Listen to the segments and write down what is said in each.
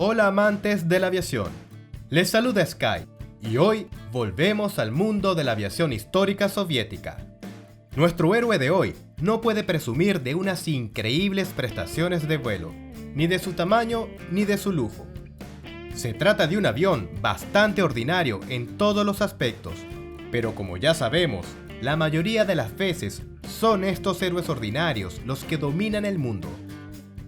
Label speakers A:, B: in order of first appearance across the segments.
A: Hola amantes de la aviación, les saluda Sky y hoy volvemos al mundo de la aviación histórica soviética. Nuestro héroe de hoy no puede presumir de unas increíbles prestaciones de vuelo, ni de su tamaño ni de su lujo. Se trata de un avión bastante ordinario en todos los aspectos, pero como ya sabemos, la mayoría de las veces son estos héroes ordinarios los que dominan el mundo.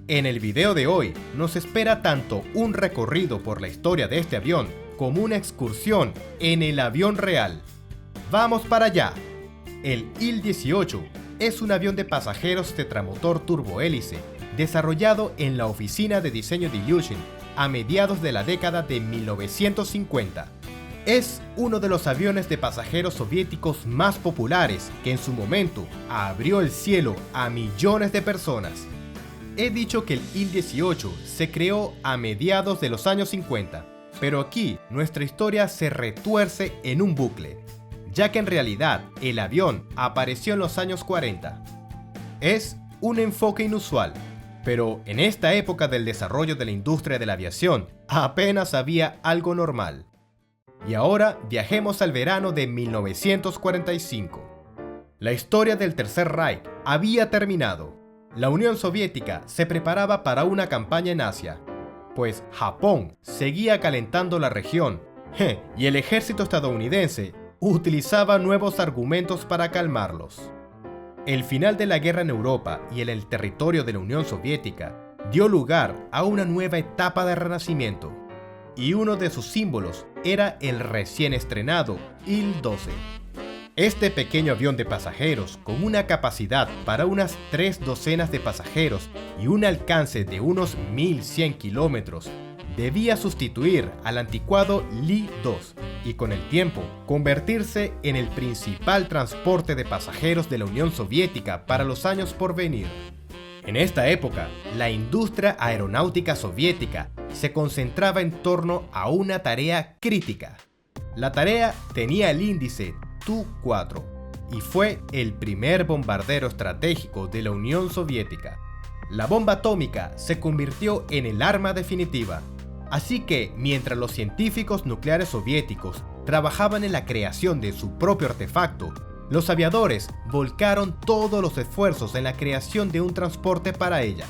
A: En el video de hoy nos espera tanto un recorrido por la historia de este avión como una excursión en el avión real. ¡Vamos para allá! El Il-18 es un avión de pasajeros tetramotor turbohélice desarrollado en la oficina de diseño de Ilyushin a mediados de la década de 1950. Es uno de los aviones de pasajeros soviéticos más populares que en su momento abrió el cielo a millones de personas. He dicho que el Il-18 se creó a mediados de los años 50, pero aquí nuestra historia se retuerce en un bucle, ya que en realidad el avión apareció en los años 40. Es un enfoque inusual, pero en esta época del desarrollo de la industria de la aviación apenas había algo normal. Y ahora viajemos al verano de 1945. La historia del Tercer Reich había terminado. La Unión Soviética se preparaba para una campaña en Asia, pues Japón seguía calentando la región, y el ejército estadounidense utilizaba nuevos argumentos para calmarlos. El final de la guerra en Europa y en el territorio de la Unión Soviética dio lugar a una nueva etapa de renacimiento, y uno de sus símbolos era el recién estrenado Il-12. Este pequeño avión de pasajeros, con una capacidad para unas 3 docenas de pasajeros y un alcance de unos 1100 kilómetros, debía sustituir al anticuado Li-2 y con el tiempo convertirse en el principal transporte de pasajeros de la Unión Soviética para los años por venir. En esta época, la industria aeronáutica soviética se concentraba en torno a una tarea crítica. La tarea tenía el índice Tu-4 y fue el primer bombardero estratégico de la Unión Soviética. La bomba atómica se convirtió en el arma definitiva, así que mientras los científicos nucleares soviéticos trabajaban en la creación de su propio artefacto, los aviadores volcaron todos los esfuerzos en la creación de un transporte para ella.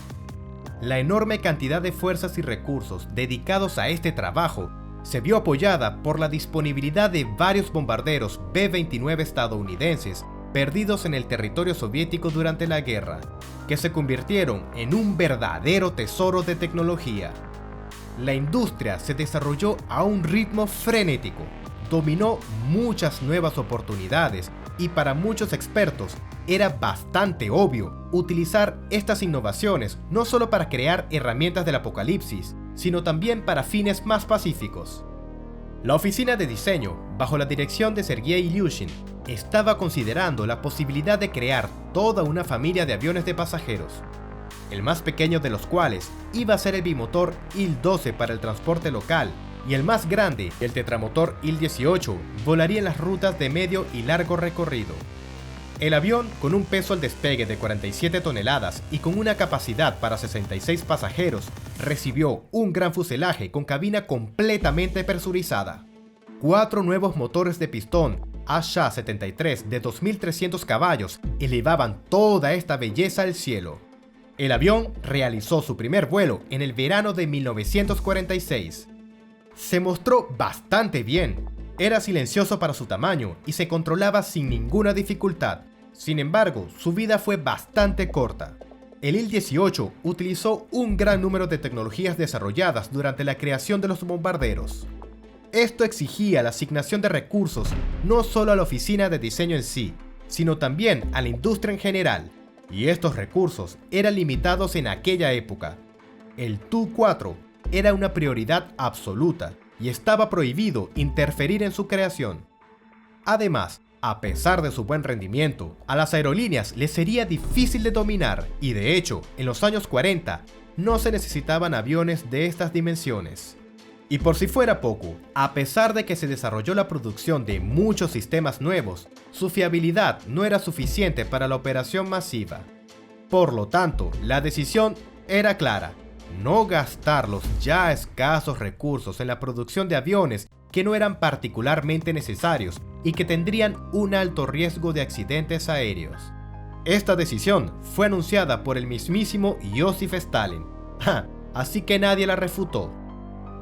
A: La enorme cantidad de fuerzas y recursos dedicados a este trabajo se vio apoyada por la disponibilidad de varios bombarderos B-29 estadounidenses perdidos en el territorio soviético durante la guerra, que se convirtieron en un verdadero tesoro de tecnología. La industria se desarrolló a un ritmo frenético, dominó muchas nuevas oportunidades y para muchos expertos era bastante obvio utilizar estas innovaciones no solo para crear herramientas del apocalipsis, sino también para fines más pacíficos. La oficina de diseño, bajo la dirección de Sergei Ilyushin, estaba considerando la posibilidad de crear toda una familia de aviones de pasajeros, el más pequeño de los cuales iba a ser el bimotor Il-12 para el transporte local, y el más grande, el tetramotor Il-18, volaría en las rutas de medio y largo recorrido. El avión, con un peso al despegue de 47 toneladas y con una capacidad para 66 pasajeros, recibió un gran fuselaje con cabina completamente presurizada. 4 nuevos motores de pistón ASHA-73 de 2300 caballos elevaban toda esta belleza al cielo. El avión realizó su primer vuelo en el verano de 1946. Se mostró bastante bien. Era silencioso para su tamaño y se controlaba sin ninguna dificultad. Sin embargo, su vida fue bastante corta. El Il-18 utilizó un gran número de tecnologías desarrolladas durante la creación de los bombarderos. Esto exigía la asignación de recursos no solo a la oficina de diseño en sí, sino también a la industria en general, y estos recursos eran limitados en aquella época. El Tu-4 era una prioridad absoluta y estaba prohibido interferir en su creación. Además, a pesar de su buen rendimiento, a las aerolíneas les sería difícil de dominar y de hecho, en los años 40 no se necesitaban aviones de estas dimensiones. Y por si fuera poco, a pesar de que se desarrolló la producción de muchos sistemas nuevos, su fiabilidad no era suficiente para la operación masiva. Por lo tanto, la decisión era clara: no gastar los ya escasos recursos en la producción de aviones que no eran particularmente necesarios y que tendrían un alto riesgo de accidentes aéreos. Esta decisión fue anunciada por el mismísimo Joseph Stalin, así que nadie la refutó.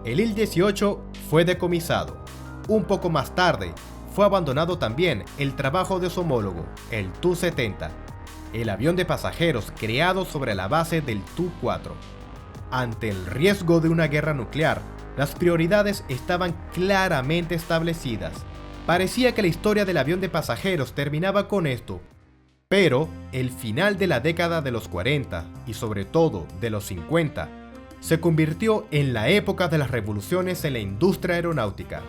A: El Il-18 fue decomisado. Un poco más tarde, fue abandonado también el trabajo de su homólogo, el Tu-70, el avión de pasajeros creado sobre la base del Tu-4. Ante el riesgo de una guerra nuclear, las prioridades estaban claramente establecidas. Parecía que la historia del avión de pasajeros terminaba con esto, pero el final de la década de los 40 y sobre todo de los 50 se convirtió en la época de las revoluciones en la industria aeronáutica.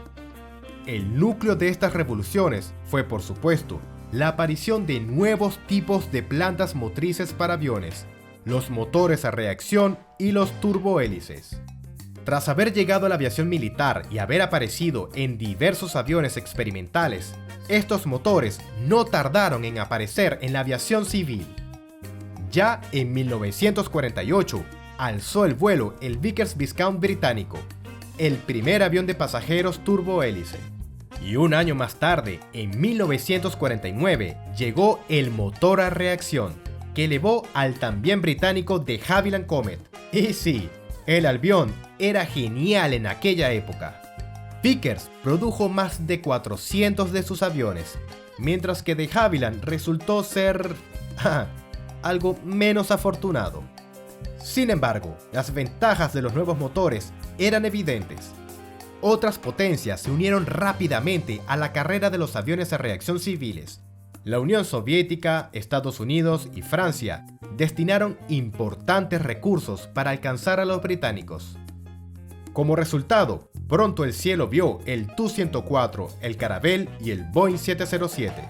A: El núcleo de estas revoluciones fue, por supuesto, la aparición de nuevos tipos de plantas motrices para aviones, los motores a reacción y los turbohélices. Tras haber llegado a la aviación militar y haber aparecido en diversos aviones experimentales, estos motores no tardaron en aparecer en la aviación civil. Ya en 1948, alzó el vuelo el Vickers Viscount británico, el primer avión de pasajeros turbohélice. Y un año más tarde, en 1949, llegó el motor a reacción, que elevó al también británico de Havilland Comet. Y sí, el avión era genial en aquella época. Vickers produjo más de 400 de sus aviones, mientras que de Havilland resultó ser algo menos afortunado. Sin embargo, las ventajas de los nuevos motores eran evidentes. Otras potencias se unieron rápidamente a la carrera de los aviones a reacción civiles. La Unión Soviética, Estados Unidos y Francia destinaron importantes recursos para alcanzar a los británicos. Como resultado, pronto el cielo vio el Tu-104, el Caravelle y el Boeing 707.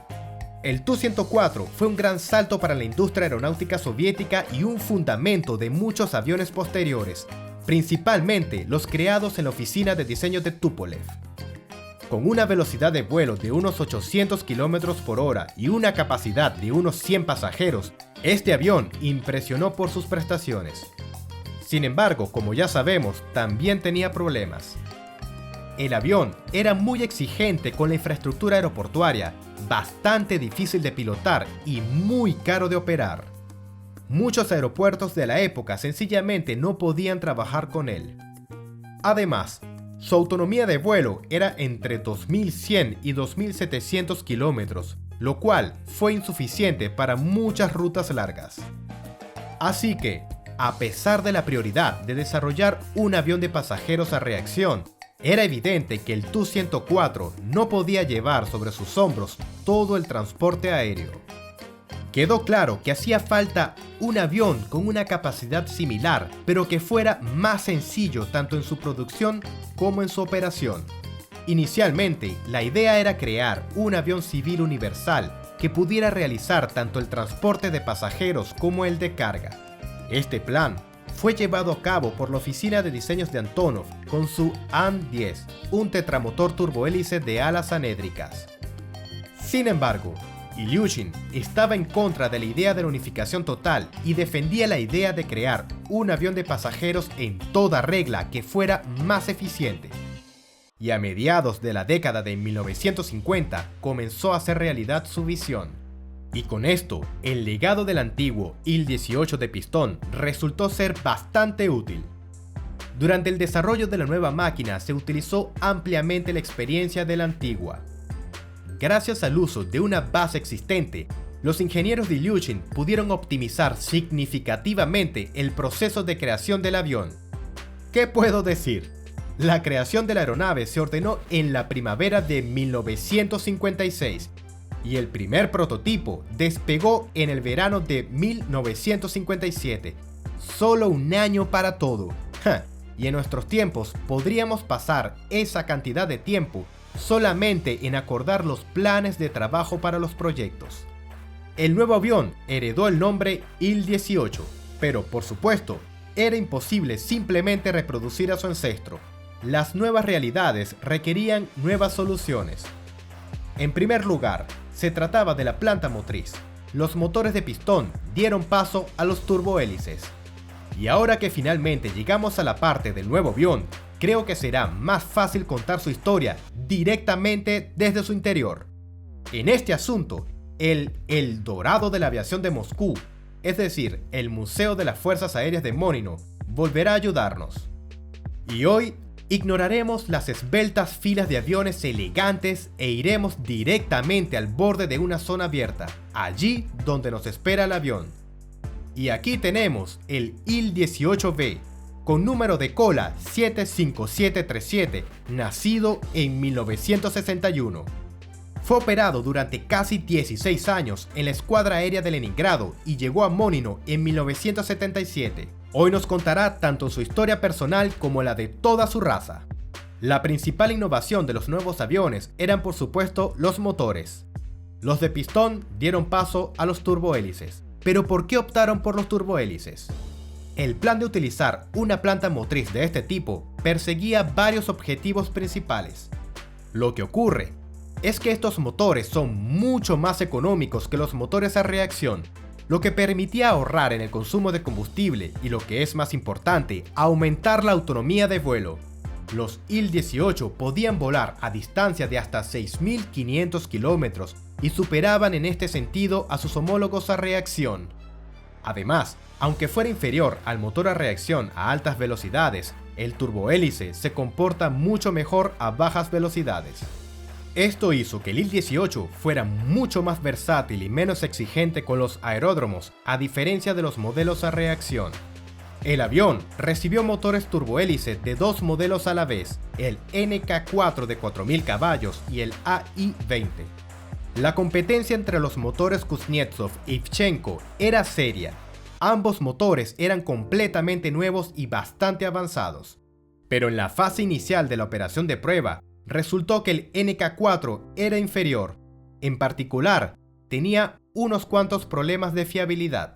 A: El Tu-104 fue un gran salto para la industria aeronáutica soviética y un fundamento de muchos aviones posteriores, principalmente los creados en la oficina de diseño de Tupolev. Con una velocidad de vuelo de unos 800 km por hora y una capacidad de unos 100 pasajeros, este avión impresionó por sus prestaciones. Sin embargo, como ya sabemos, también tenía problemas. El avión era muy exigente con la infraestructura aeroportuaria, bastante difícil de pilotar y muy caro de operar. Muchos aeropuertos de la época sencillamente no podían trabajar con él. Además, su autonomía de vuelo era entre 2100 y 2700 kilómetros, lo cual fue insuficiente para muchas rutas largas. Así que, a pesar de la prioridad de desarrollar un avión de pasajeros a reacción, era evidente que el Tu-104 no podía llevar sobre sus hombros todo el transporte aéreo. Quedó claro que hacía falta un avión con una capacidad similar, pero que fuera más sencillo tanto en su producción como en su operación. Inicialmente, la idea era crear un avión civil universal que pudiera realizar tanto el transporte de pasajeros como el de carga. Este plan fue llevado a cabo por la oficina de diseños de Antonov con su An-10, un tetramotor turbohélice de alas anédricas. Sin embargo, Ilyushin estaba en contra de la idea de la unificación total y defendía la idea de crear un avión de pasajeros en toda regla que fuera más eficiente. Y a mediados de la década de 1950 comenzó a hacer realidad su visión. Y con esto, el legado del antiguo Il-18 de pistón resultó ser bastante útil. Durante el desarrollo de la nueva máquina se utilizó ampliamente la experiencia de la antigua. Gracias al uso de una base existente, los ingenieros de Ilyushin pudieron optimizar significativamente el proceso de creación del avión. ¿Qué puedo decir? La creación de la aeronave se ordenó en la primavera de 1956 y el primer prototipo despegó en el verano de 1957. Solo un año para todo. Y en nuestros tiempos podríamos pasar esa cantidad de tiempo solamente en acordar los planes de trabajo para los proyectos. El nuevo avión heredó el nombre Il-18, pero por supuesto, era imposible simplemente reproducir a su ancestro. Las nuevas realidades requerían nuevas soluciones. En primer lugar, se trataba de la planta motriz. Los motores de pistón dieron paso a los turbohélices. Y ahora que finalmente llegamos a la parte del nuevo avión, creo que será más fácil contar su historia directamente desde su interior. En este asunto, el El Dorado de la Aviación de Moscú, es decir, el Museo de las Fuerzas Aéreas de Monino, volverá a ayudarnos. Y hoy ignoraremos las esbeltas filas de aviones elegantes e iremos directamente al borde de una zona abierta, allí donde nos espera el avión. Y aquí tenemos el Il-18B, con número de cola 75737, nacido en 1961. Fue operado durante casi 16 años en la Escuadra Aérea de Leningrado y llegó a Monino en 1977. Hoy nos contará tanto su historia personal como la de toda su raza. La principal innovación de los nuevos aviones eran por supuesto los motores. Los de pistón dieron paso a los turbohélices. ¿Pero por qué optaron por los turbohélices? El plan de utilizar una planta motriz de este tipo perseguía varios objetivos principales. Lo que ocurre es que estos motores son mucho más económicos que los motores a reacción, lo que permitía ahorrar en el consumo de combustible y, lo que es más importante, aumentar la autonomía de vuelo. Los Il-18 podían volar a distancia de hasta 6.500 kilómetros y superaban en este sentido a sus homólogos a reacción. Además, aunque fuera inferior al motor a reacción a altas velocidades, el turbohélice se comporta mucho mejor a bajas velocidades. Esto hizo que el Il-18 fuera mucho más versátil y menos exigente con los aeródromos, a diferencia de los modelos a reacción. El avión recibió motores turbohélice de dos modelos a la vez, el NK4 de 4.000 caballos y el AI-20. La competencia entre los motores Kuznetsov e Ivchenko era seria. Ambos motores eran completamente nuevos y bastante avanzados. Pero en la fase inicial de la operación de prueba, resultó que el NK4 era inferior. En particular, tenía unos cuantos problemas de fiabilidad.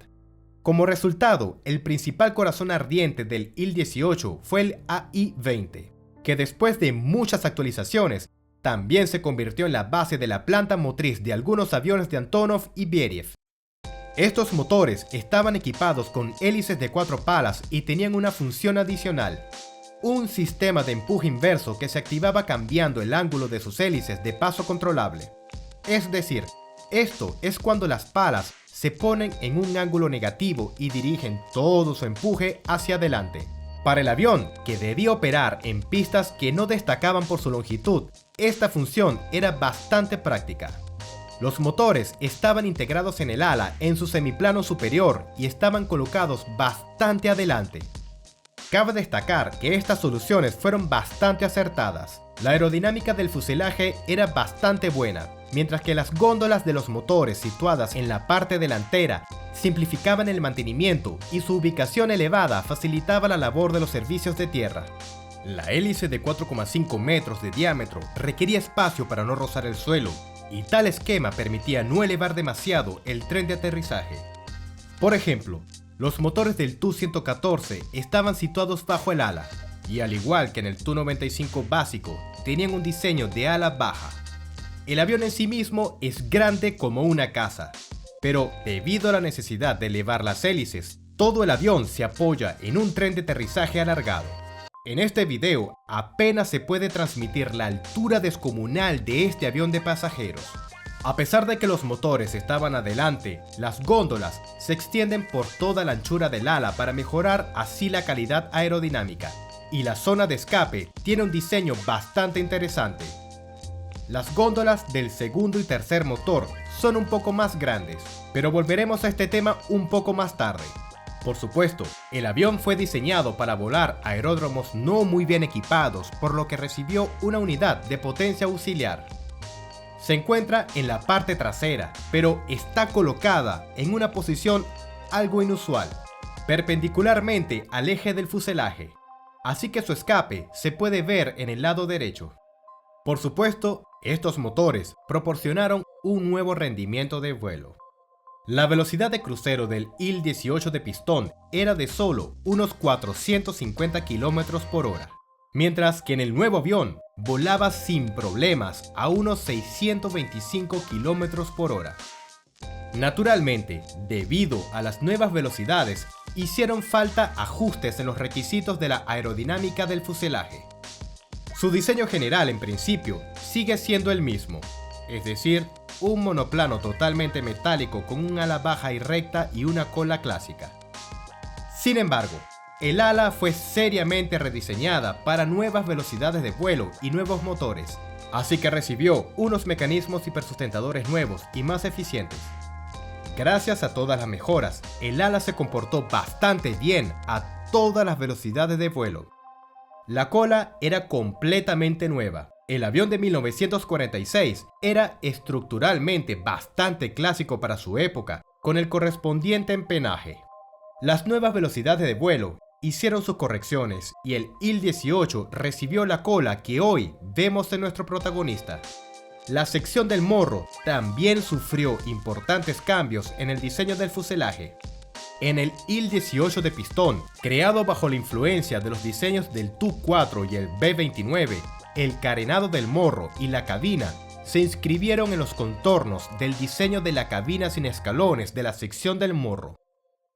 A: Como resultado, el principal corazón ardiente del Il-18 fue el AI-20, que después de muchas actualizaciones, también se convirtió en la base de la planta motriz de algunos aviones de Antonov y Beriev. Estos motores estaban equipados con hélices de 4 palas y tenían una función adicional: un sistema de empuje inverso que se activaba cambiando el ángulo de sus hélices de paso controlable. Es decir, esto es cuando las palas se ponen en un ángulo negativo y dirigen todo su empuje hacia adelante. Para el avión, que debía operar en pistas que no destacaban por su longitud, esta función era bastante práctica. Los motores estaban integrados en el ala en su semiplano superior y estaban colocados bastante adelante. Cabe destacar que estas soluciones fueron bastante acertadas. La aerodinámica del fuselaje era bastante buena, mientras que las góndolas de los motores situadas en la parte delantera simplificaban el mantenimiento y su ubicación elevada facilitaba la labor de los servicios de tierra. La hélice de 4,5 metros de diámetro requería espacio para no rozar el suelo, y tal esquema permitía no elevar demasiado el tren de aterrizaje. Por ejemplo, los motores del Tu-114 estaban situados bajo el ala, y al igual que en el Tu-95 básico, tenían un diseño de ala baja. El avión en sí mismo es grande como una casa, pero debido a la necesidad de elevar las hélices, todo el avión se apoya en un tren de aterrizaje alargado. En este video apenas se puede transmitir la altura descomunal de este avión de pasajeros. A pesar de que los motores estaban adelante, las góndolas se extienden por toda la anchura del ala para mejorar así la calidad aerodinámica, y la zona de escape tiene un diseño bastante interesante. Las góndolas del segundo y tercer motor son un poco más grandes, pero volveremos a este tema un poco más tarde. Por supuesto, el avión fue diseñado para volar a aeródromos no muy bien equipados, por lo que recibió una unidad de potencia auxiliar. Se encuentra en la parte trasera, pero está colocada en una posición algo inusual, perpendicularmente al eje del fuselaje, así que su escape se puede ver en el lado derecho. Por supuesto, estos motores proporcionaron un nuevo rendimiento de vuelo. La velocidad de crucero del Il-18 de pistón era de solo unos 450 km por hora, mientras que en el nuevo avión volaba sin problemas a unos 625 km por hora. Naturalmente, debido a las nuevas velocidades, hicieron falta ajustes en los requisitos de la aerodinámica del fuselaje. Su diseño general, en principio, sigue siendo el mismo, es decir, un monoplano totalmente metálico con un ala baja y recta y una cola clásica. Sin embargo, el ala fue seriamente rediseñada para nuevas velocidades de vuelo y nuevos motores, así que recibió unos mecanismos hipersustentadores nuevos y más eficientes. Gracias a todas las mejoras, el ala se comportó bastante bien a todas las velocidades de vuelo. La cola era completamente nueva. El avión de 1946 era estructuralmente bastante clásico para su época, con el correspondiente empenaje. Las nuevas velocidades de vuelo hicieron sus correcciones y el Il-18 recibió la cola que hoy vemos en nuestro protagonista. La sección del morro también sufrió importantes cambios en el diseño del fuselaje. En el Il-18 de pistón, creado bajo la influencia de los diseños del Tu-4 y el B-29, el carenado del morro y la cabina se inscribieron en los contornos del diseño de la cabina sin escalones de la sección del morro.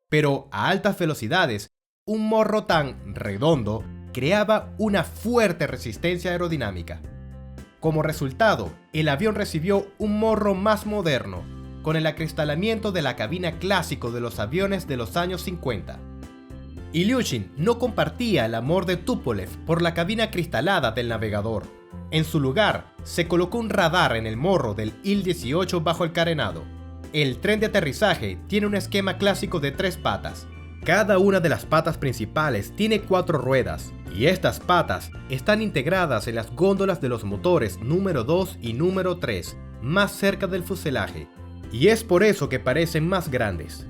A: Pero a altas velocidades, un morro tan redondo creaba una fuerte resistencia aerodinámica. Como resultado, el avión recibió un morro más moderno, con el acristalamiento de la cabina clásico de los aviones de los años 50. Ilyushin no compartía el amor de Tupolev por la cabina acristalada del navegador. En su lugar, se colocó un radar en el morro del Il-18 bajo el carenado. El tren de aterrizaje tiene un esquema clásico de 3 patas. Cada una de las patas principales tiene 4 ruedas, y estas patas están integradas en las góndolas de los motores número 2 y número 3, más cerca del fuselaje, y es por eso que parecen más grandes.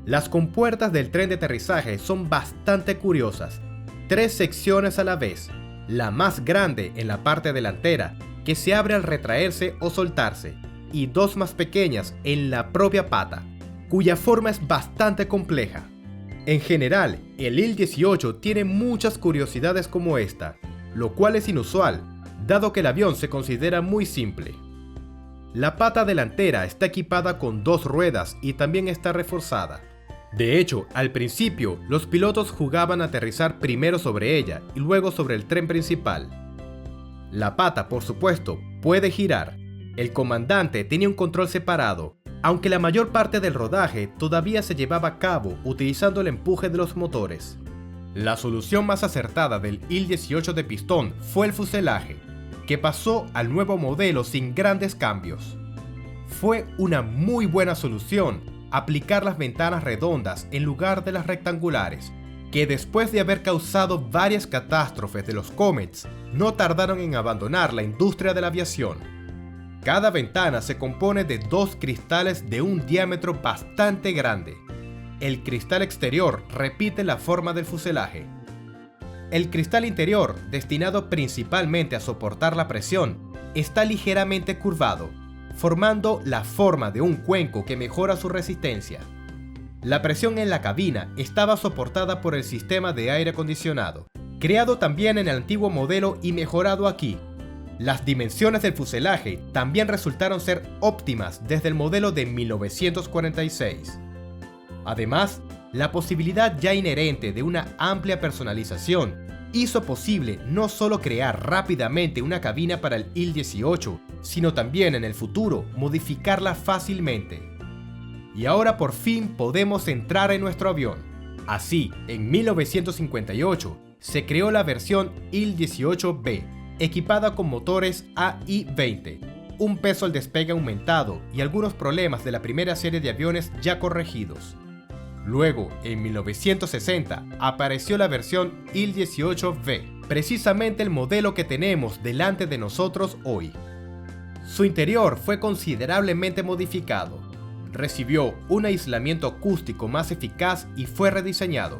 A: Las compuertas del tren de aterrizaje son bastante curiosas, 3 secciones a la vez, la más grande en la parte delantera, que se abre al retraerse o soltarse, y 2 más pequeñas en la propia pata, cuya forma es bastante compleja. En general, el Il-18 tiene muchas curiosidades como esta, lo cual es inusual, dado que el avión se considera muy simple. La pata delantera está equipada con 2 ruedas y también está reforzada. De hecho, al principio, los pilotos jugaban a aterrizar primero sobre ella y luego sobre el tren principal. La pata, por supuesto, puede girar. El comandante tenía un control separado, aunque la mayor parte del rodaje todavía se llevaba a cabo utilizando el empuje de los motores. La solución más acertada del Il-18 de pistón fue el fuselaje, que pasó al nuevo modelo sin grandes cambios. Fue una muy buena solución aplicar las ventanas redondas en lugar de las rectangulares, que después de haber causado varias catástrofes de los Comets, no tardaron en abandonar la industria de la aviación. Cada ventana se compone de 2 cristales de un diámetro bastante grande. El cristal exterior repite la forma del fuselaje. El cristal interior, destinado principalmente a soportar la presión, está ligeramente curvado, formando la forma de un cuenco que mejora su resistencia. La presión en la cabina estaba soportada por el sistema de aire acondicionado, creado también en el antiguo modelo y mejorado aquí. Las dimensiones del fuselaje también resultaron ser óptimas desde el modelo de 1946. Además, la posibilidad ya inherente de una amplia personalización hizo posible no solo crear rápidamente una cabina para el Il-18, sino también en el futuro modificarla fácilmente. Y ahora por fin podemos entrar en nuestro avión. Así, en 1958 se creó la versión Il-18B, equipada con motores AI-20, un peso al despegue aumentado y algunos problemas de la primera serie de aviones ya corregidos. Luego, en 1960, apareció la versión Il-18V, precisamente el modelo que tenemos delante de nosotros hoy. Su interior fue considerablemente modificado, recibió un aislamiento acústico más eficaz y fue rediseñado.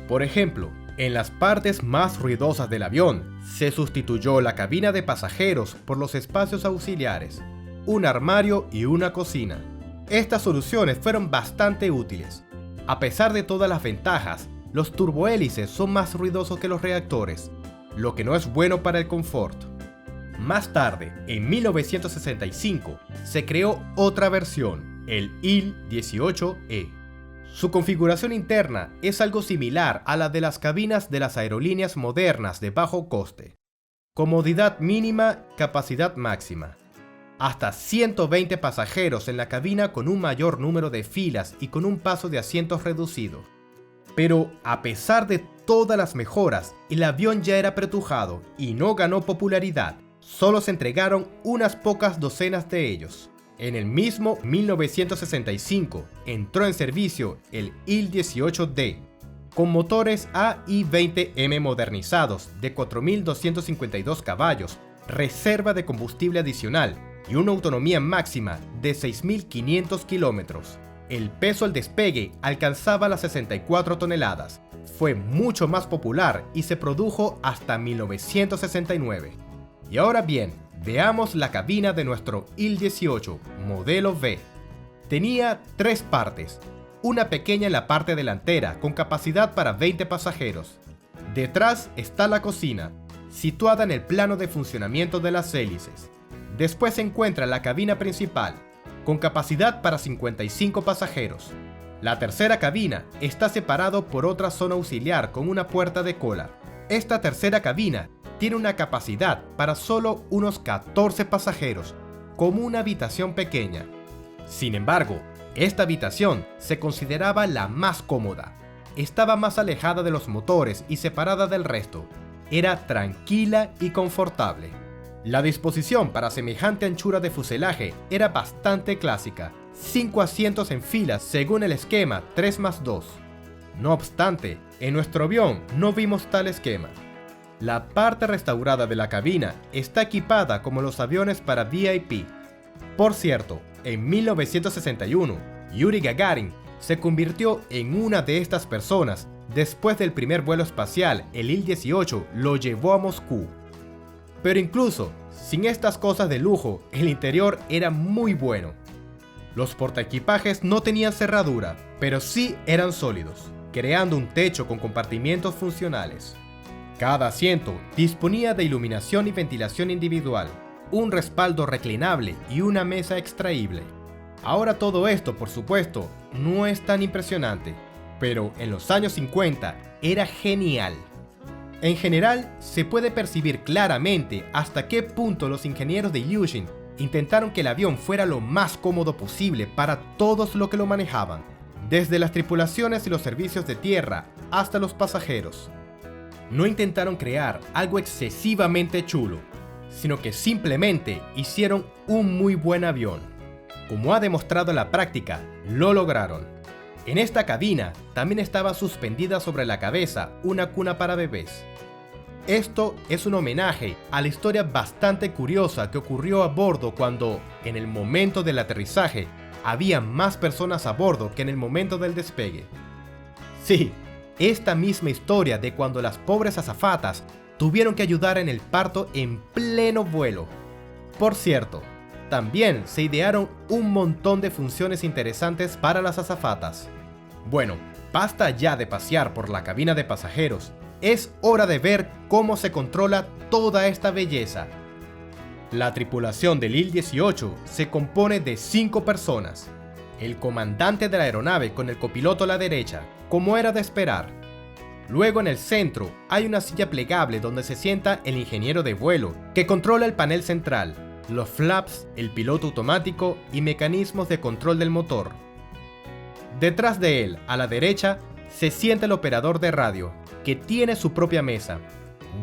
A: Por ejemplo, en las partes más ruidosas del avión, se sustituyó la cabina de pasajeros por los espacios auxiliares, un armario y una cocina. Estas soluciones fueron bastante útiles. A pesar de todas las ventajas, los turbohélices son más ruidosos que los reactores, lo que no es bueno para el confort. Más tarde, en 1965, se creó otra versión, el Il-18E. Su configuración interna es algo similar a la de las cabinas de las aerolíneas modernas de bajo coste. Comodidad mínima, capacidad máxima. Hasta 120 pasajeros en la cabina con un mayor número de filas y con un paso de asientos reducido. Pero a pesar de todas las mejoras, el avión ya era apretujado y no ganó popularidad. Solo se entregaron unas pocas docenas de ellos. En el mismo 1965 entró en servicio el Il-18D, con motores AI-20M modernizados de 4.252 caballos, reserva de combustible adicional y una autonomía máxima de 6.500 kilómetros. El peso al despegue alcanzaba las 64 toneladas. Fue mucho más popular y se produjo hasta 1969. Y ahora bien, veamos la cabina de nuestro Il-18 modelo V. Tenía 3 partes, una pequeña en la parte delantera con capacidad para 20 pasajeros. Detrás está la cocina, situada en el plano de funcionamiento de las hélices. Después se encuentra la cabina principal, con capacidad para 55 pasajeros. La tercera cabina está separado por otra zona auxiliar con una puerta de cola. Esta tercera cabina tiene una capacidad para solo unos 14 pasajeros, como una habitación pequeña. Sin embargo, esta habitación se consideraba la más cómoda. Estaba más alejada de los motores y separada del resto. Era tranquila y confortable. La disposición para semejante anchura de fuselaje era bastante clásica, 5 asientos en filas según el esquema 3+2. No obstante, en nuestro avión no vimos tal esquema. La parte restaurada de la cabina está equipada como los aviones para VIP. Por cierto, en 1961, Yuri Gagarin se convirtió en una de estas personas. Después del primer vuelo espacial, el Il-18 lo llevó a Moscú. Pero incluso, sin estas cosas de lujo, el interior era muy bueno. Los portaequipajes no tenían cerradura, pero sí eran sólidos, creando un techo con compartimientos funcionales. Cada asiento disponía de iluminación y ventilación individual, un respaldo reclinable y una mesa extraíble. Ahora todo esto, por supuesto, no es tan impresionante, pero en los años 50 era genial. En general, se puede percibir claramente hasta qué punto los ingenieros de Ilyushin intentaron que el avión fuera lo más cómodo posible para todos los que lo manejaban, desde las tripulaciones y los servicios de tierra hasta los pasajeros. No intentaron crear algo excesivamente chulo, sino que simplemente hicieron un muy buen avión. Como ha demostrado la práctica, lo lograron. En esta cabina también estaba suspendida sobre la cabeza una cuna para bebés. Esto es un homenaje a la historia bastante curiosa que ocurrió a bordo cuando, en el momento del aterrizaje, había más personas a bordo que en el momento del despegue. Sí, esta misma historia de cuando las pobres azafatas tuvieron que ayudar en el parto en pleno vuelo. Por cierto, también se idearon un montón de funciones interesantes para las azafatas. Bueno, basta ya de pasear por la cabina de pasajeros. Es hora de ver cómo se controla toda esta belleza. La tripulación del Il-18 se compone de 5 personas. El comandante de la aeronave con el copiloto a la derecha, como era de esperar. Luego en el centro hay una silla plegable donde se sienta el ingeniero de vuelo, que controla el panel central, los flaps, el piloto automático y mecanismos de control del motor. Detrás de él, a la derecha, se sienta el operador de radio, que tiene su propia mesa,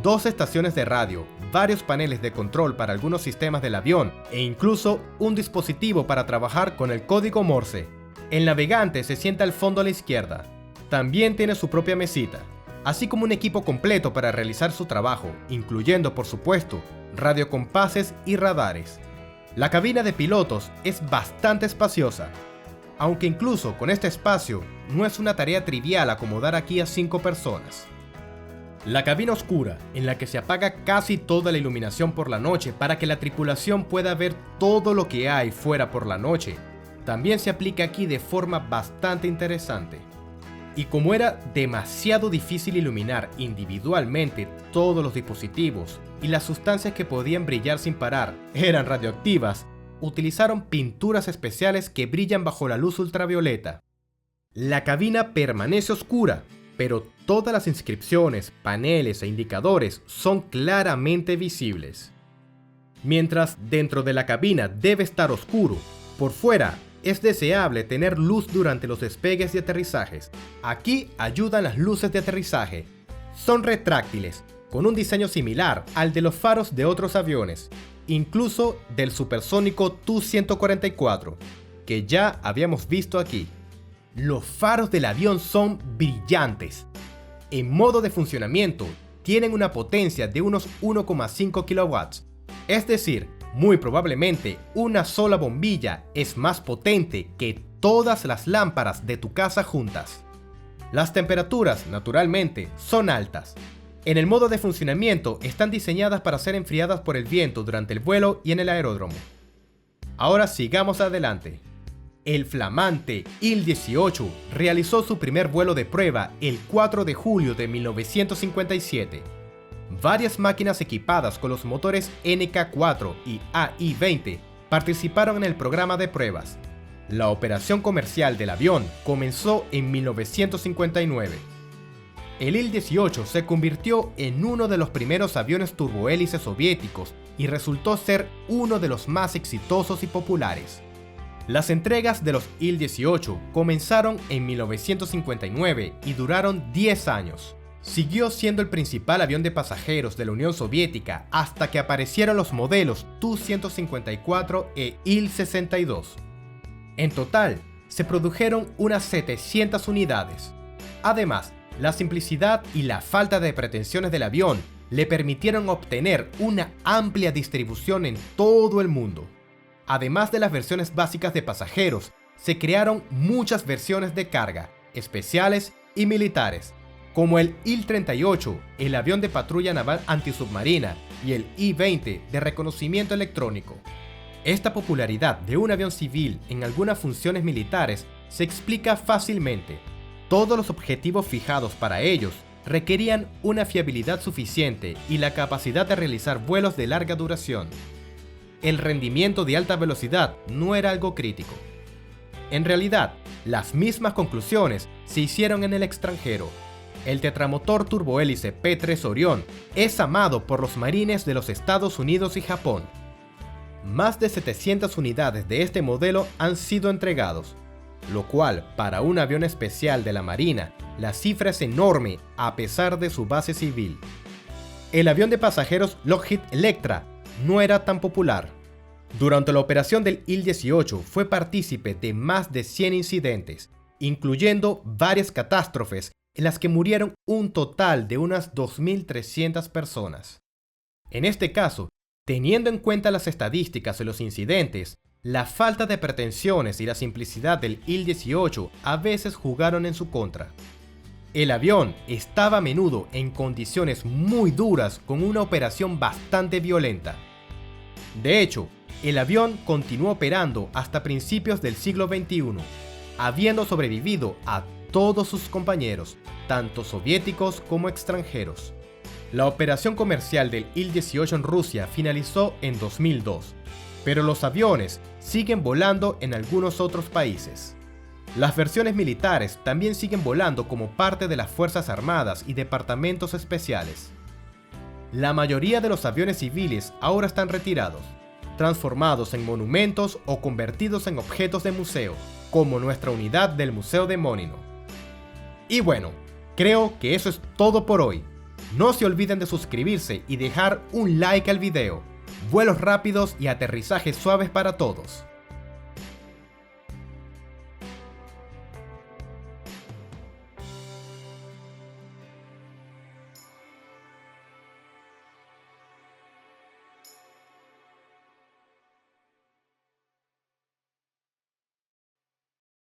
A: 2 estaciones de radio, varios paneles de control para algunos sistemas del avión e incluso un dispositivo para trabajar con el código Morse. El navegante se sienta al fondo a la izquierda. También tiene su propia mesita, así como un equipo completo para realizar su trabajo, incluyendo por supuesto radiocompases y radares. La cabina de pilotos es bastante espaciosa, aunque incluso con este espacio no es una tarea trivial acomodar aquí a 5 personas. La cabina oscura, en la que se apaga casi toda la iluminación por la noche para que la tripulación pueda ver todo lo que hay fuera por la noche, también se aplica aquí de forma bastante interesante. Y como era demasiado difícil iluminar individualmente todos los dispositivos y las sustancias que podían brillar sin parar eran radioactivas, utilizaron pinturas especiales que brillan bajo la luz ultravioleta. La cabina permanece oscura, pero todas las inscripciones, paneles e indicadores son claramente visibles. Mientras dentro de la cabina debe estar oscuro, por fuera es deseable tener luz durante los despegues y aterrizajes. Aquí ayudan las luces de aterrizaje. Son retráctiles, con un diseño similar al de los faros de otros aviones, incluso del supersónico Tu-144, que ya habíamos visto aquí. Los faros del avión son brillantes. En modo de funcionamiento, tienen una potencia de unos 1,5 kW, es decir, muy probablemente una sola bombilla es más potente que todas las lámparas de tu casa juntas. Las temperaturas, naturalmente, son altas. En el modo de funcionamiento están diseñadas para ser enfriadas por el viento durante el vuelo y en el aeródromo. Ahora sigamos adelante. El flamante Il-18 realizó su primer vuelo de prueba el 4 de julio de 1957. Varias máquinas equipadas con los motores NK4 y AI-20 participaron en el programa de pruebas. La operación comercial del avión comenzó en 1959. El Il-18 se convirtió en uno de los primeros aviones turbohélices soviéticos y resultó ser uno de los más exitosos y populares. Las entregas de los Il-18 comenzaron en 1959 y duraron 10 años. Siguió siendo el principal avión de pasajeros de la Unión Soviética hasta que aparecieron los modelos Tu-154 e Il-62. En total, se produjeron unas 700 unidades. Además, la simplicidad y la falta de pretensiones del avión le permitieron obtener una amplia distribución en todo el mundo. Además de las versiones básicas de pasajeros, se crearon muchas versiones de carga, especiales y militares, como el Il-38, el avión de patrulla naval antisubmarina, y el I-20 de reconocimiento electrónico. Esta popularidad de un avión civil en algunas funciones militares se explica fácilmente. Todos los objetivos fijados para ellos requerían una fiabilidad suficiente y la capacidad de realizar vuelos de larga duración. El rendimiento de alta velocidad no era algo crítico. En realidad, las mismas conclusiones se hicieron en el extranjero. El tetramotor turbohélice P-3 Orion es amado por los marines de los Estados Unidos y Japón. Más de 700 unidades de este modelo han sido entregados, lo cual, para un avión especial de la Marina, la cifra es enorme a pesar de su base civil. El avión de pasajeros Lockheed Electra no era tan popular. Durante la operación del Il-18 fue partícipe de más de 100 incidentes, incluyendo varias catástrofes en las que murieron un total de unas 2.300 personas. En este caso, teniendo en cuenta las estadísticas de los incidentes, la falta de pretensiones y la simplicidad del Il-18 a veces jugaron en su contra. El avión estaba a menudo en condiciones muy duras con una operación bastante violenta. De hecho, el avión continuó operando hasta principios del siglo XXI, habiendo sobrevivido a todos sus compañeros, tanto soviéticos como extranjeros. La operación comercial del Il-18 en Rusia finalizó en 2002, pero los aviones siguen volando en algunos otros países. Las versiones militares también siguen volando como parte de las Fuerzas Armadas y departamentos especiales. La mayoría de los aviones civiles ahora están retirados, transformados en monumentos o convertidos en objetos de museo, como nuestra unidad del Museo de Mónino. Y bueno, creo que eso es todo por hoy. No se olviden de suscribirse y dejar un like al video. Vuelos rápidos y aterrizajes suaves para todos.